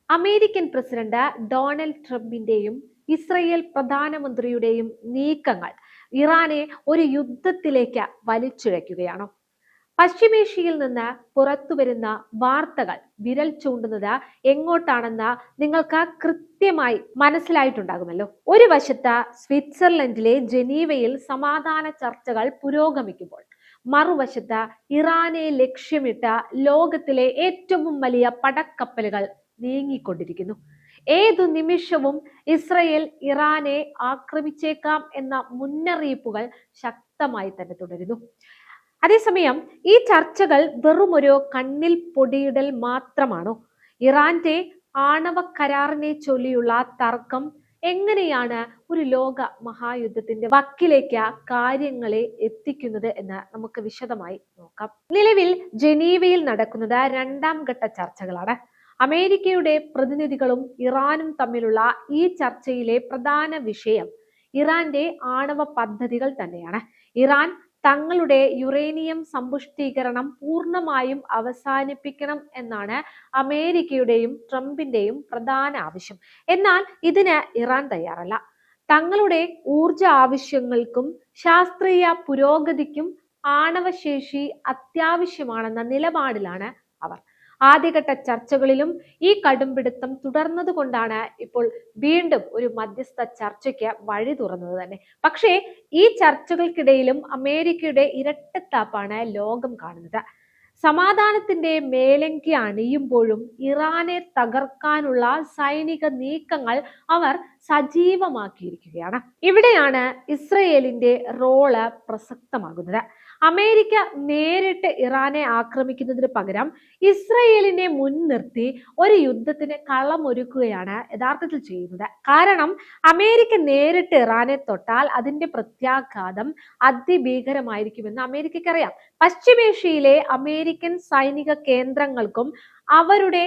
American president Donald ട്രംപിന്റെയും Israel പ്രധാനമന്ത്രിയുടെയും നീക്കങ്ങൾ ഇറാനെ ഒരു യുദ്ധത്തിലേക്ക് വലിച്ചിഴയ്ക്കുകയാണോ? പശ്ചിമേഷ്യയിൽ നിന്ന് പുറത്തുവരുന്ന വാർത്തകൾ വിരൽ ചൂണ്ടുന്നത് എങ്ങോട്ടാണെന്ന് നിങ്ങൾക്ക് കൃത്യമായി മനസ്സിലായിട്ടുണ്ടാകുമല്ലോ. ഒരു വശത്ത് സ്വിറ്റ്സർലൻഡിലെ ജനീവയിൽ സമാധാന ചർച്ചകൾ പുരോഗമിക്കുമ്പോൾ, മറുവശത്ത് ഇറാനെ ലക്ഷ്യമിട്ട ലോകത്തിലെ ഏറ്റവും വലിയ പടക്കപ്പലുകൾ നീങ്ങിക്കൊണ്ടിരിക്കുന്നു. ഏതു നിമിഷവും ഇസ്രയേൽ ഇറാനെ ആക്രമിച്ചേക്കാം എന്ന മുന്നറിയിപ്പുകൾ ശക്തമായി തന്നെ തുടരുന്നു. അതേസമയം ഈ ചർച്ചകൾ വെറുമൊരു കണ്ണിൽ പൊടിയിടൽ മാത്രമാണോ? ഇറാന്റെ ആണവ കരാറിനെ ചൊല്ലിയുള്ള തർക്കം എങ്ങനെയാണ് ഒരു ലോക മഹായുദ്ധത്തിന്റെ വക്കിലേക്ക് കാര്യങ്ങളെ എത്തിക്കുന്നത് എന്ന് നമുക്ക് വിശദമായി നോക്കാം. നിലവിൽ ജനീവയിൽ നടക്കുന്നത് രണ്ടാം ഘട്ട ചർച്ചകളാണ്. അമേരിക്കയുടെ പ്രതിനിധികളും ഇറാനും തമ്മിലുള്ള ഈ ചർച്ചയിലെ പ്രധാന വിഷയം ഇറാന്റെ ആണവ പദ്ധതികൾ തന്നെയാണ്. ഇറാൻ തങ്ങളുടെ യുറേനിയം സമ്പുഷ്ടീകരണം പൂർണ്ണമായും അവസാനിപ്പിക്കണം എന്നാണ് അമേരിക്കയുടെയും ട്രംപിന്റെയും പ്രധാന ആവശ്യം. എന്നാൽ ഇതിന് ഇറാൻ തയ്യാറല്ല. തങ്ങളുടെ ഊർജ ആവശ്യങ്ങൾക്കും ശാസ്ത്രീയ പുരോഗതിക്കും ആണവശേഷി അത്യാവശ്യമാണെന്ന നിലപാടിലാണ് അവർ. ആദ്യഘട്ട ചർച്ചകളിലും ഈ കടുംപിടുത്തം തുടർന്നതുകൊണ്ടാണ് ഇപ്പോൾ വീണ്ടും ഒരു മധ്യസ്ഥ ചർച്ചയ്ക്ക് വഴി തുറന്നത് തന്നെ. പക്ഷേ ഈ ചർച്ചകൾക്കിടയിലും അമേരിക്കയുടെ ഇരട്ടത്താപ്പാണ് ലോകം കാണുന്നത്. സമാധാനത്തിന്റെ മേലങ്കി അണിയുമ്പോഴും ഇറാനെ തകർക്കാനുള്ള സൈനിക നീക്കങ്ങൾ അവർ സജീവമാക്കിയിരിക്കുകയാണ്. ഇവിടെയാണ് ഇസ്രയേലിന്റെ റോള് പ്രസക്തമാകുന്നത്. അമേരിക്ക നേരിട്ട് ഇറാനെ ആക്രമിക്കുന്നതിന് പകരം ഇസ്രയേലിനെ മുൻനിർത്തി ഒരു യുദ്ധത്തിന് കളമൊരുക്കുകയാണ് യഥാർത്ഥത്തിൽ ചെയ്യുന്നത്. കാരണം അമേരിക്ക നേരിട്ട് ഇറാനെ തൊട്ടാൽ അതിന്റെ പ്രത്യാഘാതം അതിഭീകരമായിരിക്കുമെന്ന് അമേരിക്കയ്ക്കറിയാം. പശ്ചിമേഷ്യയിലെ അമേരിക്കൻ സൈനിക കേന്ദ്രങ്ങൾക്കും അവരുടെ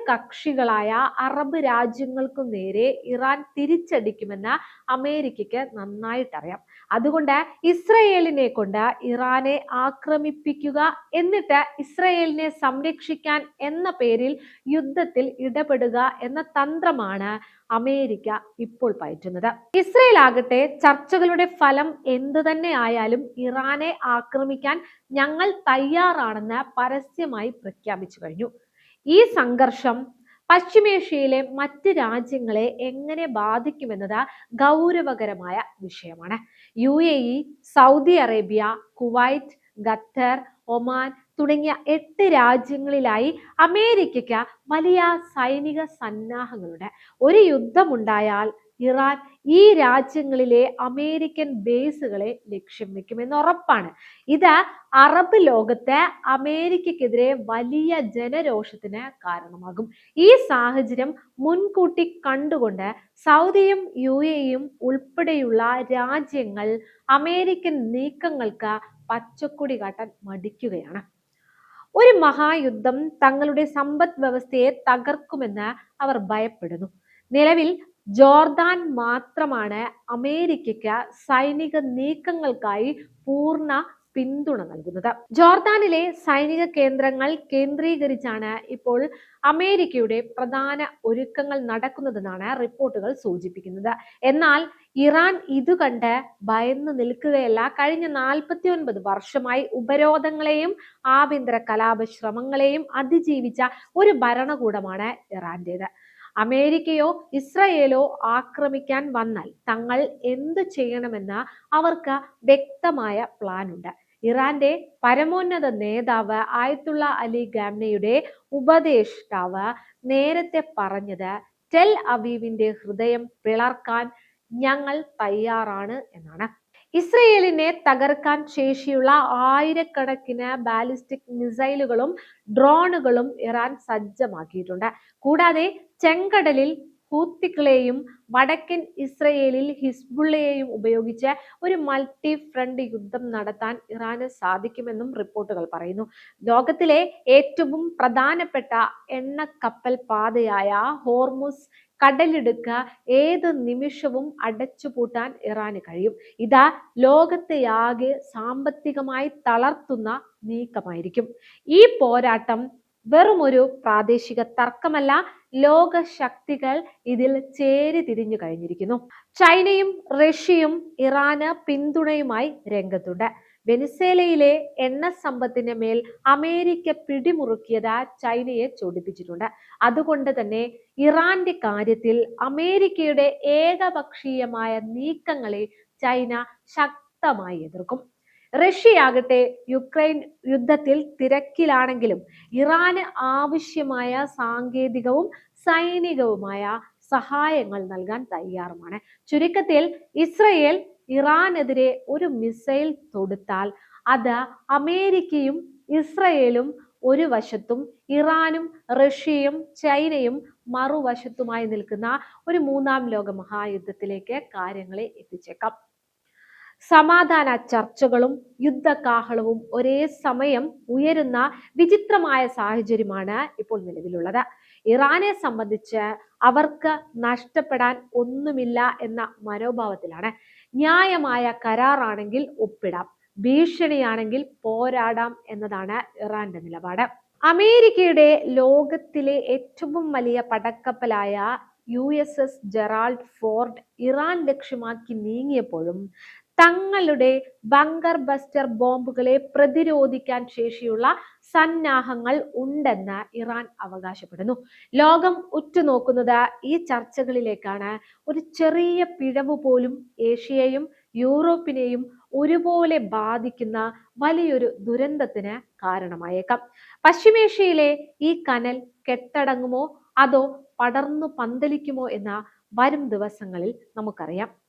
കക്ഷികളായ അറബ് രാജ്യങ്ങൾക്കും നേരെ ഇറാൻ തിരിച്ചടിക്കുമെന്ന് അമേരിക്കയ്ക്ക് നന്നായിട്ടറിയാം. അതുകൊണ്ട് ഇസ്രയേലിനെ കൊണ്ട് ഇറാനെ ആക്രമിപ്പിക്കുക, എന്നിട്ട് ഇസ്രയേലിനെ സംരക്ഷിക്കാൻ എന്ന പേരിൽ യുദ്ധത്തിൽ ഇടപെടുക എന്ന തന്ത്രമാണ് അമേരിക്ക ഇപ്പോൾ പയറ്റുന്നത്. ഇസ്രയേൽ ആകട്ടെ ചർച്ചകളുടെ ഫലം എന്തു തന്നെ ആയാലും ഇറാനെ ആക്രമിക്കാൻ ഞങ്ങൾ തയ്യാറാണെന്ന് പരസ്യമായി പ്രഖ്യാപിച്ചു കഴിഞ്ഞു. ഈ സംഘർഷം പശ്ചിമേഷ്യയിലെ മറ്റ് രാജ്യങ്ങളെ എങ്ങനെ ബാധിക്കുമെന്നത് ഗൗരവകരമായ വിഷയമാണ്. UAE, Saudi Arabia, Kuwait, Qatar, Oman തുടങ്ങിയ 8 രാജ്യങ്ങളിലായി അമേരിക്കയ്ക്ക് വലിയ സൈനിക സന്നാഹങ്ങളുണ്ട്. ഒരു യുദ്ധമുണ്ടായാൽ ഇറാൻ ഈ രാജ്യങ്ങളിലെ അമേരിക്കൻ ബേസുകളെ ലക്ഷ്യം വെക്കുമെന്ന് ഉറപ്പാണ്. ഇത് അറബ് ലോകത്തെ അമേരിക്കക്കെതിരെ വലിയ ജനരോഷത്തിന് കാരണമാകും. ഈ സാഹചര്യം മുൻകൂട്ടി കണ്ടുകൊണ്ട് സൗദിയും UAEയും ഉൾപ്പെടെയുള്ള രാജ്യങ്ങൾ അമേരിക്കൻ നീക്കങ്ങൾക്ക് പച്ചക്കൊടി കാട്ടാൻ മടിക്കുകയാണ്. ഒരു മഹായുദ്ധം തങ്ങളുടെ സമ്പദ് വ്യവസ്ഥയെ തകർക്കുമെന്ന് അവർ ഭയപ്പെടുന്നു. നിലവിൽ ജോർദാൻ മാത്രമാണ് അമേരിക്കയ്ക്ക് സൈനിക നീക്കങ്ങൾക്കായി പൂർണ്ണ പിന്തുണ നൽകുന്നത്. ജോർദാനിലെ സൈനിക കേന്ദ്രങ്ങൾ കേന്ദ്രീകരിച്ചാണ് ഇപ്പോൾ അമേരിക്കയുടെ പ്രധാന ഒരുക്കങ്ങൾ നടക്കുന്നതെന്നാണ് റിപ്പോർട്ടുകൾ സൂചിപ്പിക്കുന്നത്. എന്നാൽ ഇറാൻ ഇത് കണ്ട് ഭയന്നു നിൽക്കുകയല്ല. കഴിഞ്ഞ 49 വർഷമായി ഉപരോധങ്ങളെയും ആഭ്യന്തര കലാപ ശ്രമങ്ങളെയും അതിജീവിച്ച ഒരു ഭരണകൂടമാണ് ഇറാന്റേത്. അമേരിക്കയോ ഇസ്രയേലോ ആക്രമിക്കാൻ വന്നാൽ തങ്ങൾ എന്ത് ചെയ്യണമെന്ന് അവർക്ക് വ്യക്തമായ പ്ലാൻ ഉണ്ട്. ഇറാന്റെ പരമോന്നത നേതാവ് ആയത്തുള്ള അലി ഖാംനയുടെ ഉപദേഷ്ടാവ് നേരത്തെ പറഞ്ഞത് ടെൽ അവീവിന്റെ ഹൃദയം പിളർക്കാൻ ഞങ്ങൾ തയ്യാറാണ് എന്നാണ്. ഇസ്രയേലിനെ തകർക്കാൻ ശേഷിയുള്ള ആയിരക്കണക്കിന് ബാലിസ്റ്റിക് മിസൈലുകളും ഡ്രോണുകളും ഇറാൻ സജ്ജമാക്കിയിട്ടുണ്ട്. കൂടാതെ ചെങ്കടലിൽ ഹൂത്തികളെയും വടക്കൻ ഇസ്രയേലിൽ ഹിസ്ബുള്ളയെയും ഉപയോഗിച്ച് ഒരു മൾട്ടി ഫ്രണ്ട് യുദ്ധം നടത്താൻ ഇറാന് സാധിക്കുമെന്നും റിപ്പോർട്ടുകൾ പറയുന്നു. ലോകത്തിലെ ഏറ്റവും പ്രധാനപ്പെട്ട എണ്ണക്കപ്പൽ പാതയായ ഹോർമുസ് കടലിടുക്ക് ഏത് നിമിഷവും അടച്ചുപൂട്ടാൻ ഇറാന് കഴിയും. ഇത് ലോകത്തെയാകെ സാമ്പത്തികമായി തളർത്തുന്ന നീക്കമായിരിക്കും. ഈ പോരാട്ടം വെറുമൊരു പ്രാദേശിക തർക്കമല്ല, ലോക ശക്തികൾ ഇതിൽ ചേരി തിരിഞ്ഞു കഴിഞ്ഞിരിക്കുന്നു. ചൈനയും റഷ്യയും ഇറാന് പിന്തുണയുമായി രംഗത്തുണ്ട്. വെനിസ്വേലയിലെ എണ്ണ സമ്പത്തിന് മേൽ അമേരിക്ക പിടിമുറുക്കിയത് ചൈനയെ ചൊടിപ്പിച്ചിട്ടുണ്ട്. അതുകൊണ്ട് തന്നെ ഇറാന്റെ കാര്യത്തിൽ അമേരിക്കയുടെ ഏകപക്ഷീയമായ നീക്കങ്ങളെ ചൈന ശക്തമായി എതിർക്കും. റഷ്യയാകട്ടെ യുക്രൈൻ യുദ്ധത്തിൽ തിരക്കിലാണെങ്കിലും ഇറാന് ആവശ്യമായ സാങ്കേതികവും സൈനികവുമായ സഹായങ്ങൾ നൽകാൻ തയ്യാറുമാണ്. ചുരുക്കത്തിൽ ഇസ്രയേൽ ഇറാനെതിരെ ഒരു മിസൈൽ തൊടുത്താൽ അത് അമേരിക്കയും ഇസ്രയേലും ഒരു വശത്തും ഇറാനും റഷ്യയും ചൈനയും മറുവശത്തുമായി നിൽക്കുന്ന ഒരു മൂന്നാം ലോക മഹായുദ്ധത്തിലേക്ക് കാര്യങ്ങളെ എത്തിച്ചേക്കാം. സമാധാന ചർച്ചകളും യുദ്ധകാഹളവും ഒരേ സമയം ഉയരുന്ന വിചിത്രമായ സാഹചര്യമാണ് ഇപ്പോൾ നിലവിലുള്ളത്. ഇറാനെ സംബന്ധിച്ച് അവർക്ക് നഷ്ടപ്പെടാൻ ഒന്നുമില്ല എന്ന മനോഭാവത്തിലാണ്. ന്യായമായ കരാറാണെങ്കിൽ ഒപ്പിടാം, ഭീഷണിയാണെങ്കിൽ പോരാടാം എന്നതാണ് ഇറാന്റെ നിലപാട്. അമേരിക്കയുടെ ലോകത്തിലെ ഏറ്റവും വലിയ പടക്കപ്പലായ USS ജെറാൾഡ് ഫോർഡ് ഇറാൻ ലക്ഷ്യമാക്കി നീങ്ങിയപ്പോഴും തങ്ങളുടെ ബങ്കർ ബസ്റ്റർ ബോംബുകളെ പ്രതിരോധിക്കാൻ ശേഷിയുള്ള സന്നാഹങ്ങൾ ഉണ്ടെന്ന് ഇറാൻ അവകാശപ്പെടുന്നു. ലോകം ഉറ്റുനോക്കുന്നത് ഈ ചർച്ചകളിലേക്കാണ്. ഒരു ചെറിയ പിഴവ് പോലും ഏഷ്യയെയും യൂറോപ്പിനെയും ഒരുപോലെ ബാധിക്കുന്ന വലിയൊരു ദുരന്തത്തിന് കാരണമായേക്കാം. പശ്ചിമേഷ്യയിലെ ഈ കനൽ കെട്ടടങ്ങുമോ അതോ പടർന്നു പന്തലിക്കുമോ എന്ന വരും ദിവസങ്ങളിൽ നമുക്കറിയാം.